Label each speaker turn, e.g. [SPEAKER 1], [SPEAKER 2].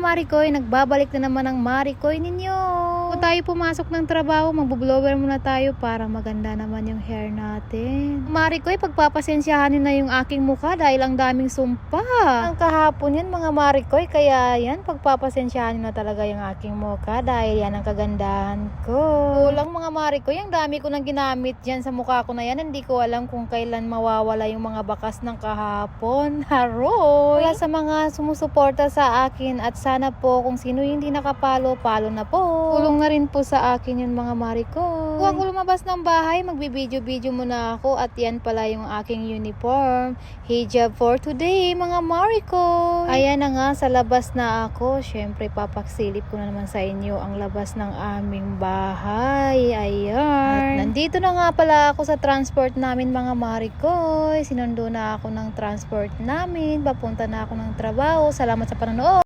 [SPEAKER 1] Marikoy, nagbabalik na naman ang Marikoy ninyo. Kung tayo pumasok ng trabaho, magbublower muna tayo para maganda naman yung hair natin. Marikoy, pagpapasensyahanin na yung aking mukha dahil ang daming sumpa. Ang kahapon yan mga Marikoy, kaya yan, pagpapasensyahanin na talaga yung aking mukha dahil yan ang kagandahan ko. Kulang mga Marikoy, ang dami ko nang ginamit dyan sa mukha ko na yan. Hindi ko alam kung kailan mawawala yung mga bakas ng kahapon. Haroy! Kaya sa mga sumusuporta sa akin at sana po kung sino hindi nakapalo, palo na po. Tulong na rin po sa akin yun mga Marikoy. Kung ako lumabas ng bahay, magbibideo-video muna ako at yan pala yung aking uniform. Hijab for today mga Marikoy. Ayan na nga, sa labas na ako. Syempre papaksilip ko na naman sa inyo ang labas ng aming bahay. Ayan. At nandito na nga pala ako sa transport namin mga Marikoy. Sinundo na ako ng transport namin. Papunta na ako ng trabaho. Salamat sa panonood.